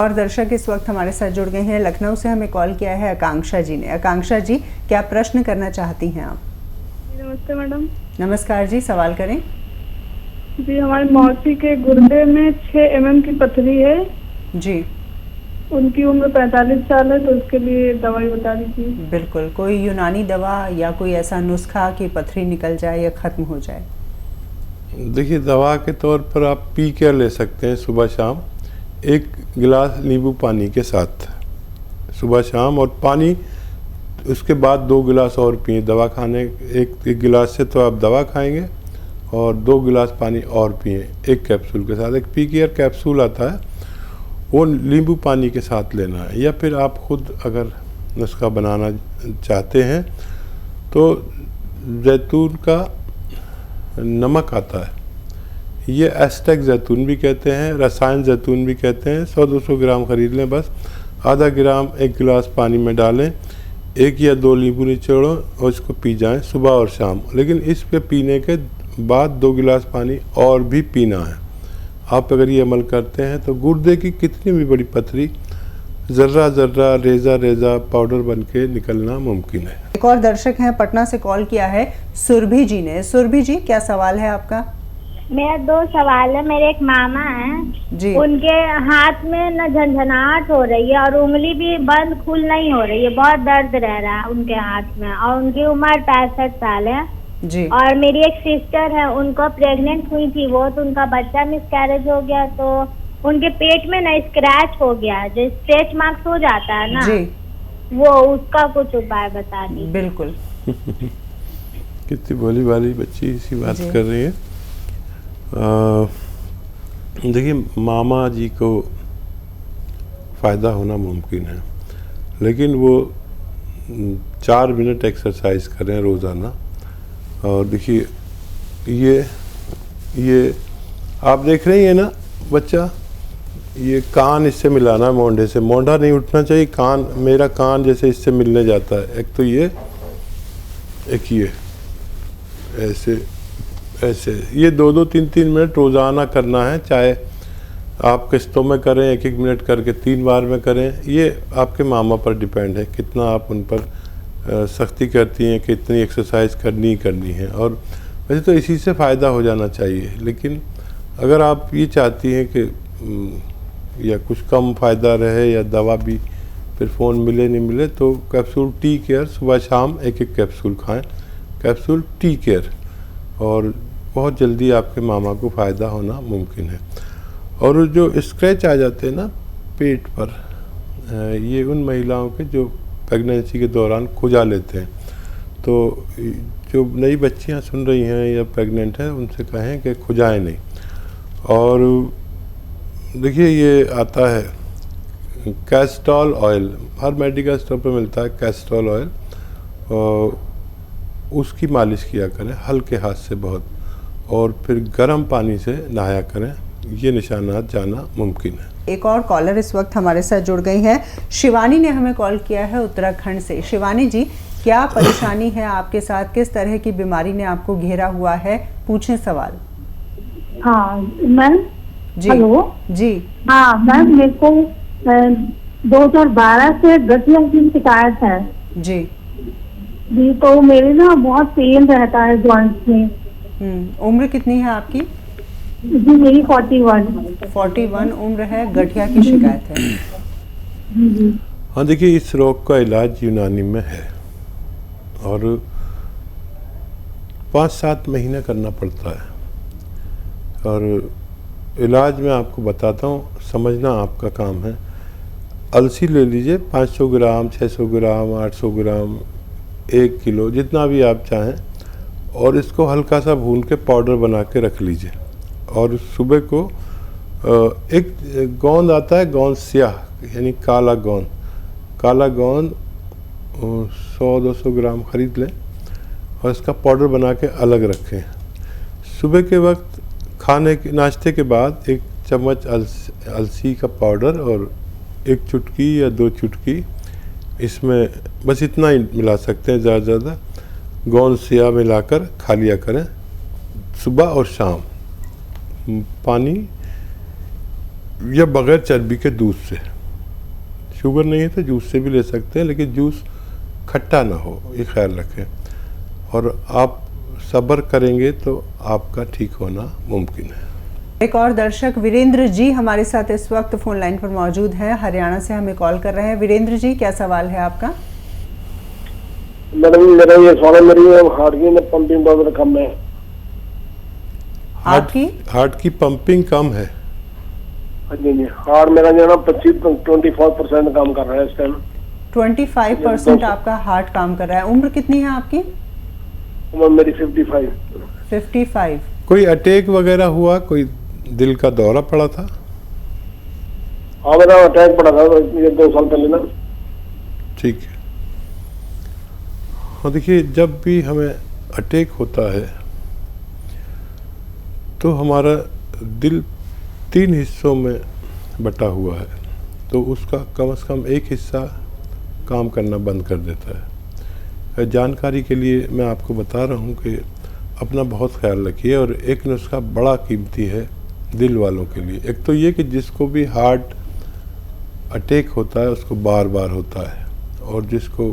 और दर्शक इस वक्त हमारे साथ जुड़ गए हैं। लखनऊ से हमें कॉल किया है आकांक्षा जी ने। आकांक्षा जी, क्या प्रश्न करना चाहती हैं आप? नमस्ते मैडम। नमस्कार जी, सवाल करें। जी, हमारी मौसी के गुर्दे में 6 mm की पथरी है जी, उनकी उम्र 45 साल है, तो उसके लिए दवाई बता दीजिए। बिल्कुल। कोई यूनानी दवा या कोई ऐसा नुस्खा कि पथरी निकल जाए या ख़त्म हो जाए? देखिए, दवा के तौर पर आप पी केयर ले सकते हैं सुबह शाम, 1 गिलास नींबू पानी के साथ सुबह शाम, और पानी उसके बाद 2 गिलास और पिए। दवा खाने एक गिलास से तो आप दवा खाएंगे और 2 गिलास पानी और पिए 1 कैप्सूल के साथ। एक पी केयर कैप्सूल आता है, वो नींबू पानी के साथ लेना है। या फिर आप खुद अगर नुस्खा बनाना चाहते हैं तो जैतून का नमक आता है, ये एस्टेक जैतून भी कहते हैं, रसायन जैतून भी कहते हैं। 100-200 ग्राम खरीद लें, बस आधा ग्राम 1 गिलास पानी में डालें, 1 या 2 नींबू निचोड़ो और इसको पी जाएं सुबह और शाम। लेकिन इस पे पीने के बाद 2 गिलास पानी और भी पीना है। आप अगर ये अमल करते हैं तो गुर्दे की कितनी भी बड़ी पथरी ज़र्रा ज़र्रा, रेज़ा रेज़ा पाउडर बन के निकलना मुमकिन है। एक और दर्शक हैं, पटना से कॉल किया है सुरभि जी ने। सुरभि जी, क्या सवाल है आपका? मेरा 2 सवाल है। मेरे एक मामा हैं जी, उनके हाथ में न झंझनाहट हो रही है और उंगली भी बंद खुल नहीं हो रही है, बहुत दर्द रह रहा है उनके हाथ में, और उनकी उम्र 65 साल है जी, और मेरी एक सिस्टर है, उनको प्रेग्नेंट हुई थी वो, तो उनका बच्चा मिसकैरेज हो गया, तो उनके पेट में ना स्क्रैच हो गया, जो स्ट्रेच मार्क्स हो जाता है ना जी, वो, उसका कुछ उपाय बता दीजिए। बिल्कुल। कितनी भोली भाली बच्ची इसी बात जी। कर रही है। देखिए, मामा जी को फ़ायदा होना मुमकिन है, लेकिन वो 4 मिनट एक्सरसाइज करें रोज़ाना। और देखिए, ये आप देख रही हैं ना बच्चा, ये कान इससे मिलाना है मोंढे से, मोंढा नहीं उठना चाहिए, कान, मेरा कान जैसे इससे मिलने जाता है। एक तो ये, एक ये, ऐसे ऐसे, ये 2-2, 3-3 मिनट रोज़ाना करना है। चाहे आप किस्तों में करें, 1-1 मिनट करके 3 बार में करें। ये आपके मामा पर डिपेंड है कितना आप उन पर सख्ती करती हैं कि इतनी एक्सरसाइज करनी ही करनी है। और वैसे तो इसी से फ़ायदा हो जाना चाहिए, लेकिन अगर आप ये चाहती हैं कि या कुछ कम फ़ायदा रहे या दवा भी फिर फ़ोन मिले नहीं मिले, तो कैप्सूल टी केयर सुबह शाम 1-1 कैप्सूल खाएं, कैप्सूल टी केयर, और बहुत जल्दी आपके मामा को फ़ायदा होना मुमकिन है। और जो स्क्रैच आ जाते हैं ना पेट पर, ये उन महिलाओं के जो प्रेगनेंसी के दौरान खुजा लेते हैं। तो जो नई बच्चियां सुन रही हैं या प्रेग्नेंट हैं, उनसे कहें कि खुजाएं नहीं। और देखिए, ये आता है कैस्टोल ऑयल, हर मेडिकल स्टोर पर मिलता है कैस्टोल ऑयल, और उसकी मालिश किया करें हल्के हाथ से बहुत, और फिर गर्म पानी से नहाया करें। ये निशानात जाना मुमकिन है। एक और कॉलर इस वक्त हमारे साथ जुड़ गई है। शिवानी ने हमें कॉल किया है उत्तराखंड से। शिवानी जी, क्या परेशानी है आपके साथ? किस तरह की बीमारी ने आपको घेरा हुआ है? पूछें सवाल। हाँ मैम जी, हेलो जी, हाँ मैम, मेरे को 2012 से गठिया की शिकायत है जी, जी। तो मेरे ना बहुत पेन रहता है जॉइंट्स में। उम्र कितनी है आपकी? जी मेरी 41। 41 उम्र है, गठिया की शिकायत है। जी हाँ, देखिए, इस रोग का इलाज यूनानी में है और 5-7 महीने करना पड़ता है। और इलाज मैं आपको बताता हूँ, समझना आपका काम है। अलसी ले लीजिए, 500 ग्राम, 600 ग्राम, 800 ग्राम, 1 किलो, जितना भी आप चाहें, और इसको हल्का सा भून के पाउडर बना के रख लीजिए। और सुबह को एक गोंद आता है, गोंद स्याह, यानी काला गोंद, काला गोंद 100-200 ग्राम खरीद लें और इसका पाउडर बना के अलग रखें। सुबह के वक्त खाने के नाश्ते के बाद 1 चम्मच अलसी का पाउडर और 1 चुटकी या 2 चुटकी, इसमें बस इतना ही मिला सकते हैं, ज़्यादा गोंद स्याह मिलाकर खा लिया करें सुबह और शाम, पानी या बग़ैर चर्बी के दूध से। शुगर नहीं है तो जूस से भी ले सकते हैं, लेकिन जूस खट्टा ना हो, ये ख्याल रखें। और आप सब्र करेंगे तो आपका ठीक होना मुमकिन है। एक और दर्शक वीरेंद्र जी हमारे साथ इस वक्त फोन लाइन पर मौजूद हैं, हरियाणा से हमें कॉल कर रहे हैं। वीरेंद्र जी, क्या सवाल है आपका? मैडम मेरा ये सवाल, मेरी हार्ट की पंपिंग बहुत कम है। हार्ट की पंपिंग कम है? हाँ जी, हार्ट मेरा जो है ना 24% काम कर रहा है इस टाइम। 25% आपका हार्ट काम कर रहा है। उम्र कितनी है आपकी? उम्र मेरी 55। 55। कोई अटैक वगैरह हुआ, कोई दिल का दौरा पड़ा था? हाँ मेरा अटैक पड़ा था ये 2 साल पहले ना। ठीक है। हाँ देखिए, जब भी हमें अटैक होता है तो हमारा दिल 3 हिस्सों में बटा हुआ है, तो उसका कम से कम एक हिस्सा काम करना बंद कर देता है। जानकारी के लिए मैं आपको बता रहा हूँ कि अपना बहुत ख्याल रखिए। और एक नुस्खा बड़ा कीमती है दिल वालों के लिए। एक तो ये कि जिसको भी हार्ट अटैक होता है उसको बार बार होता है, और जिसको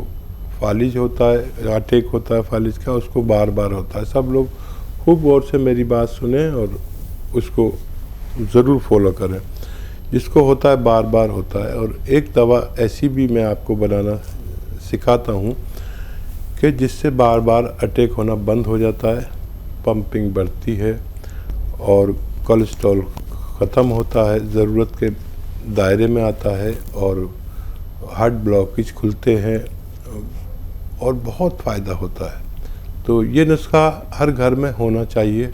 फालिज होता है, अटैक होता है फालिज का, उसको बार बार होता है। सब लोग खूब गौर से मेरी बात सुने और उसको ज़रूर फॉलो करें। जिसको होता है बार बार होता है। और एक दवा ऐसी भी मैं आपको बनाना सिखाता हूँ कि जिससे बार बार अटैक होना बंद हो जाता है, पंपिंग बढ़ती है और कोलेस्ट्रॉल ख़त्म होता है, ज़रूरत के दायरे में आता है, और हार्ट ब्लॉकेज खुलते हैं और बहुत फ़ायदा होता है। तो ये नुस्खा हर घर में होना चाहिए,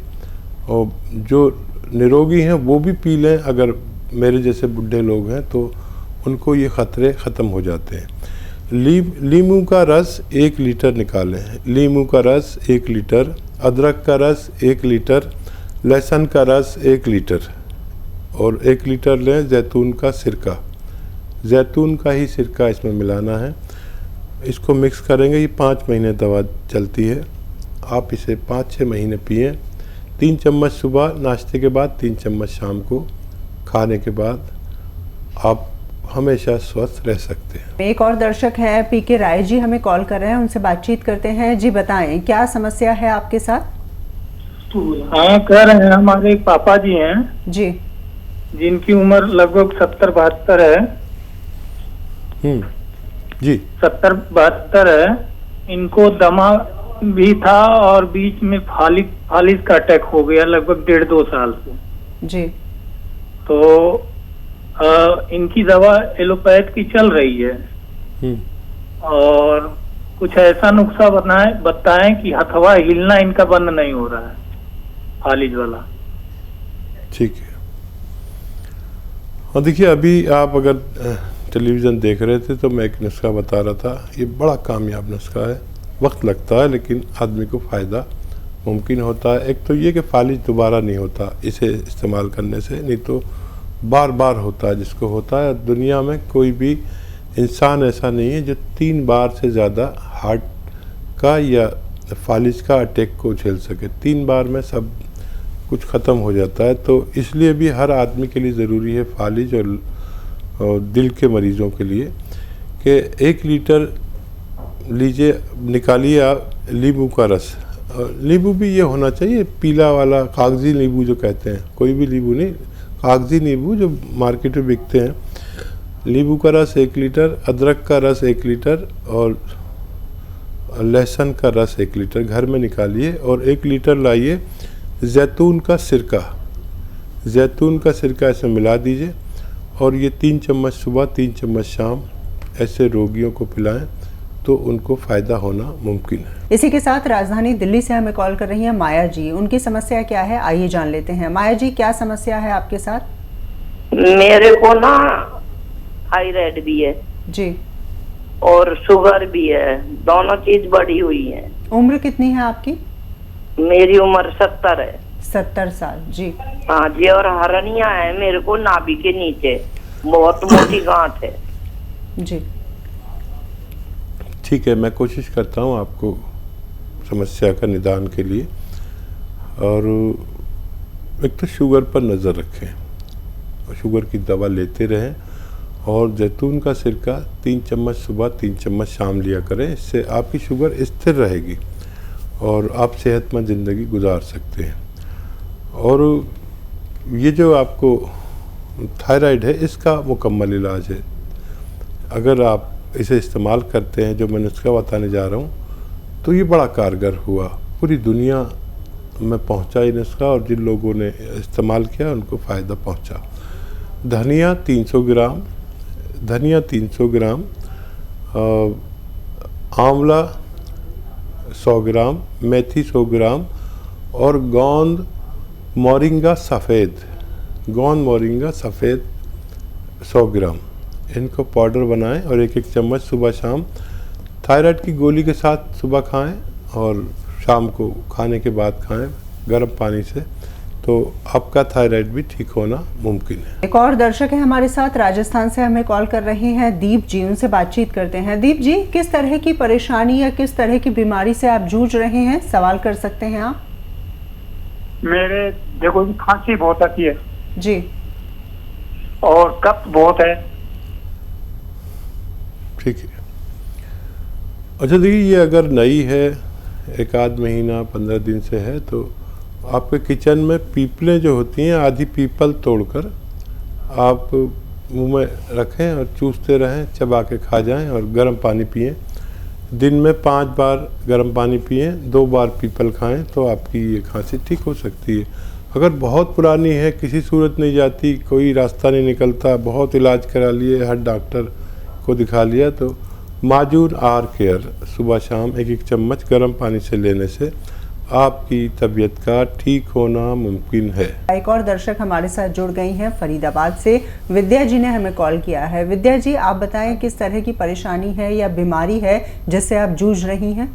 और जो निरोगी हैं वो भी पी लें। अगर मेरे जैसे बुढ़े लोग हैं तो उनको ये ख़तरे ख़त्म हो जाते हैं। लीमू का रस 1 लीटर निकालें। लीमू का रस 1 लीटर, अदरक का रस 1 लीटर, लहसुन का रस 1 लीटर, और 1 लीटर लें जैतून का सिरका। जैतून का ही सिरका इसमें मिलाना है। इसको मिक्स करेंगे। ये 5 महीने दवा चलती है। आप इसे 5-6 महीने पिएं। 3 चम्मच सुबह नाश्ते के बाद, 3 चम्मच शाम को खाने के बाद। आप हमेशा स्वस्थ रह सकते हैं। एक और दर्शक है पीके राय जी, हमें कॉल कर रहे हैं, उनसे बातचीत करते हैं। जी बताएं, क्या समस्या है आपके साथ? हाँ, कह रहे हैं हमारे पापा जी हैं जी, जिनकी उम्र लगभग 70-72 है। जी 70-72 है। इनको दमा भी था और बीच में फालिज का अटैक हो गया लगभग 1.5-2 साल से। जी, तो इनकी दवा एलोपैथ की चल रही है, और कुछ ऐसा नुस्खा बताएं कि हथवा हिलना इनका बंद नहीं हो रहा है, फालिज वाला। ठीक है। और देखिए, अभी आप अगर टेलीविज़न देख रहे थे तो मैं एक नुस्खा बता रहा था। ये बड़ा कामयाब नुस्खा है। वक्त लगता है लेकिन आदमी को फ़ायदा मुमकिन होता है। एक तो ये कि फालिज दोबारा नहीं होता इसे इस्तेमाल करने से, नहीं तो बार बार होता है जिसको होता है। दुनिया में कोई भी इंसान ऐसा नहीं है जो 3 बार से ज़्यादा हार्ट का या फालिज का अटैक को झेल सके। 3 बार में सब कुछ ख़त्म हो जाता है। तो इसलिए भी हर आदमी के लिए ज़रूरी है फालिज और दिल के मरीज़ों के लिए कि 1 लीटर लीजिए, निकालिए आप नींबू का रस। नींबू भी ये होना चाहिए पीला वाला, कागज़ी नींबू जो कहते हैं, कोई भी नींबू नहीं, कागज़ी नींबू जो मार्केट में बिकते हैं। नींबू का रस 1 लीटर, अदरक का रस 1 लीटर और लहसुन का रस 1 लीटर घर में निकालिए, और 1 लीटर लाइए जैतून का सिरका। जैतून का सिरका इसमें मिला दीजिए, और ये 3 चम्मच सुबह 3 चम्मच शाम ऐसे रोगियों को पिलाएं तो उनको फ़ायदा होना मुमकिन है। इसी के साथ राजधानी दिल्ली से हमें कॉल कर रही हैं माया जी। उनकी समस्या क्या है, आइए जान लेते हैं। माया जी, क्या समस्या है आपके साथ? मेरे को ना थायराइड भी है जी, और शुगर भी है, दोनों चीज बढ़ी हुई है। उम्र कितनी है आपकी? मेरी उम्र 70 है। 70 साल। जी, हाँ जी, और हरनिया है मेरे को नाभि के नीचे, बहुत मोटी गांठ है। जी, ठीक है, मैं कोशिश करता हूँ आपको समस्या का निदान के लिए। और एक तो शुगर पर नज़र रखें, शुगर की दवा लेते रहें, और जैतून का सिरका 3 चम्मच सुबह 3 चम्मच शाम लिया करें। इससे आपकी शुगर स्थिर रहेगी और आप सेहतमंद ज़िंदगी गुजार सकते हैं। और ये जो आपको थायराइड है, इसका मुकम्मल इलाज है। अगर आप इसे इस्तेमाल करते हैं, जो मैं नुस्खा बताने जा रहा हूँ, तो ये बड़ा कारगर हुआ। पूरी दुनिया में पहुँचा ये नुस्खा और जिन लोगों ने इस्तेमाल किया उनको फ़ायदा पहुँचा। धनिया 300 ग्राम, आंवला 100 ग्राम, मेथी 100 ग्राम और गोंद मोरिंगा सफ़ेद 100 ग्राम, इनको पाउडर बनाएं और 1-1 चम्मच सुबह शाम थायराइड की गोली के साथ सुबह खाएं और शाम को खाने के बाद खाएं गर्म पानी से, तो आपका थायराइड भी ठीक होना मुमकिन है। एक और दर्शक है हमारे साथ, राजस्थान से हमें कॉल कर रहे हैं दीप जी, उनसे बातचीत करते हैं। दीप जी, किस तरह की परेशानी या किस तरह की बीमारी से आप जूझ रहे हैं, सवाल कर सकते हैं आप। मेरे देखो खांसी बहुत आती है जी, और कफ बहुत है। ठीक है। अच्छा देखिए, ये अगर नई है, 1 आध महीना 15 दिन से है, तो आपके किचन में पीपलें जो होती हैं, आधी पीपल तोड़कर आप मुंह में रखें और चूसते रहें, चबा के खा जाएं और गर्म पानी पिएं। दिन में 5 बार गर्म पानी पिएं, 2 बार पीपल खाएं, तो आपकी ये खांसी ठीक हो सकती है। अगर बहुत पुरानी है, किसी सूरत नहीं जाती, कोई रास्ता नहीं निकलता, बहुत इलाज करा लिए, हर डॉक्टर को दिखा लिया, तो माजून आर केयर सुबह शाम 1-1 चम्मच गर्म पानी से लेने से आपकी तबीयत का ठीक होना मुमकिन है। एक और दर्शक हमारे साथ जुड़ गई हैं फरीदाबाद से, विद्या जी ने हमें कॉल किया है। विद्या जी, आप बताएं किस तरह की परेशानी है या बीमारी है जिससे आप जूझ रही हैं।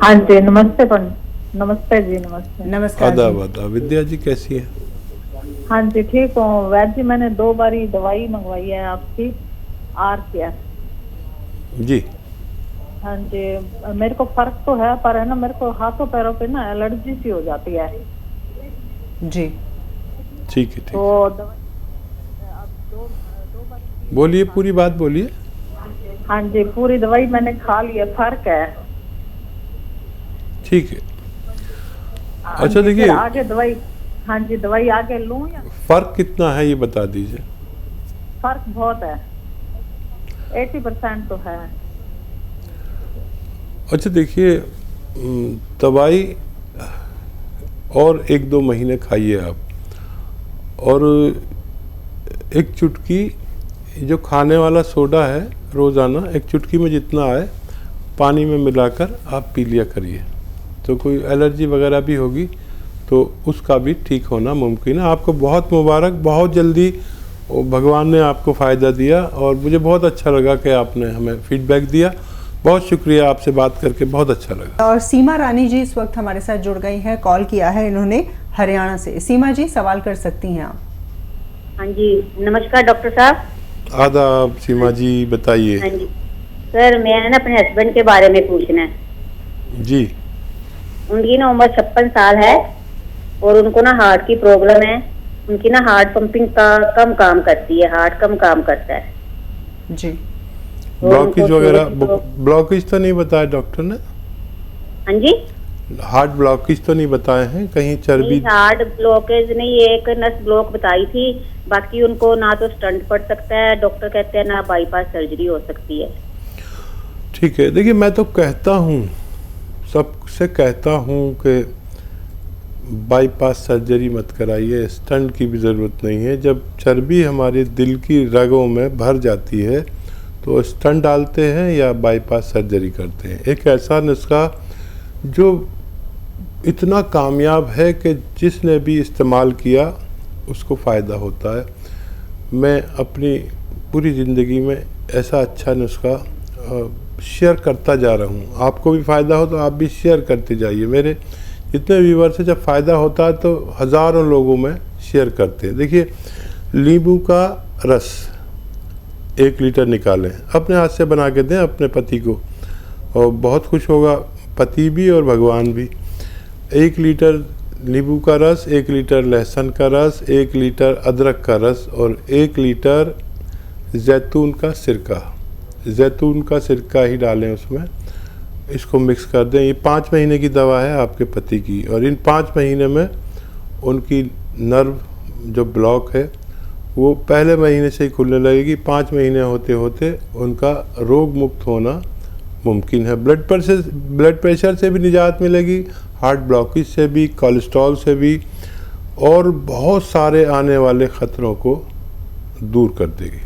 हाँ जी, नमस्ते जी। नमस्कार आदाब। विद्या जी कैसी है? हाँ जी ठीक हूँ वैद्य जी। मैंने 2 बारी दवाई मंगवाई है आपकी आर केयर जी। हाँ जी, मेरे को फर्क तो है, पर है ना मेरे को हाथों पैरों पे ना एलर्जी सी हो जाती है जी। ठीक है, तो दवाई दो बार बोलिए, पूरी बात बोलिए। हाँ जी, पूरी दवाई मैंने खा ली है, फर्क है। ठीक है। अच्छा देखिए, आगे दवाई, हाँ जी दवाई आगे लूं या फर्क कितना है ये बता दीजिए। फर्क बहुत है, 80% तो है। अच्छा देखिए, दवाई और 1-2 महीने खाइए आप, और एक चुटकी जो खाने वाला सोडा है रोज़ाना 1 चुटकी में जितना आए पानी में मिलाकर आप पी लिया करिए। तो कोई एलर्जी वगैरह भी होगी तो उसका भी ठीक होना मुमकिन है। आपको बहुत मुबारक, बहुत जल्दी भगवान ने आपको फ़ायदा दिया और मुझे बहुत अच्छा लगा कि आपने हमें फीडबैक दिया। बहुत शुक्रिया, आपसे बात करके बहुत अच्छा लगा। और सीमा रानी जी इस वक्त हमारे साथ जुड़ गई हैं, कॉल किया है इन्होंने हरियाणा से। सीमा जी, सवाल कर सकती हैं आप। हाँ जी, नमस्कार डॉक्टर साहब। आदाब सीमा जी, बताइए। हाँ जी सर, मैं ना अपने हस्बैंड के बारे में पूछना है जी। उनकी ना उम्र 56 साल है और उनको ना हार्ट की प्रॉब्लम है। उनकी ना हार्ट पंपिंग का कम काम करती है, हार्ट कम काम करता है जी। ब्लॉकेज वगैरह, ब्लॉकेज तो नहीं बताया डॉक्टर ने? हाँ जी, हार्ट ब्लॉकेज तो नहीं बताए हैं कहीं? चर्बी? हार्ट ब्लॉकेज नहीं, एक नस ब्लॉक बताई थी। बाकी उनको ना तो स्टंट पड़ सकता है, डॉक्टर कहते हैं, ना बाईपास सर्जरी हो सकती है। ठीक है, देखिए मैं तो कहता हूँ, सबसे कहता हूँ कि बाईपास सर्जरी मत कराइए, स्टंट की भी ज़रूरत नहीं है। जब चर्बी हमारे दिल की रगों में भर जाती है तो स्टंट डालते हैं या बाईपास सर्जरी करते हैं। एक ऐसा नुस्खा जो इतना कामयाब है कि जिसने भी इस्तेमाल किया उसको फ़ायदा होता है। मैं अपनी पूरी ज़िंदगी में ऐसा अच्छा नुस्खा शेयर करता जा रहा हूँ। आपको भी फ़ायदा हो तो आप भी शेयर करते जाइए। मेरे जितने व्यूवर से जब फ़ायदा होता है तो हज़ारों लोगों में शेयर करते हैं। देखिए, नींबू का रस 1 लीटर निकालें, अपने हाथ से बना के दें अपने पति को, और बहुत खुश होगा पति भी और भगवान भी। 1 लीटर नींबू का रस, 1 लीटर लहसुन का रस, 1 लीटर अदरक का रस और 1 लीटर जैतून का सिरका ही डालें उसमें, इसको मिक्स कर दें। ये 5 महीने की दवा है आपके पति की, और इन 5 महीने में उनकी नर्व जो ब्लॉक है वो पहले महीने से ही खुलने लगेगी। 5 महीने होते होते उनका रोग मुक्त होना मुमकिन है। ब्लड प्रेशर से भी निजात मिलेगी, हार्ट ब्लॉकेज से भी, कोलेस्ट्रॉल से भी, और बहुत सारे आने वाले ख़तरों को दूर कर देगी।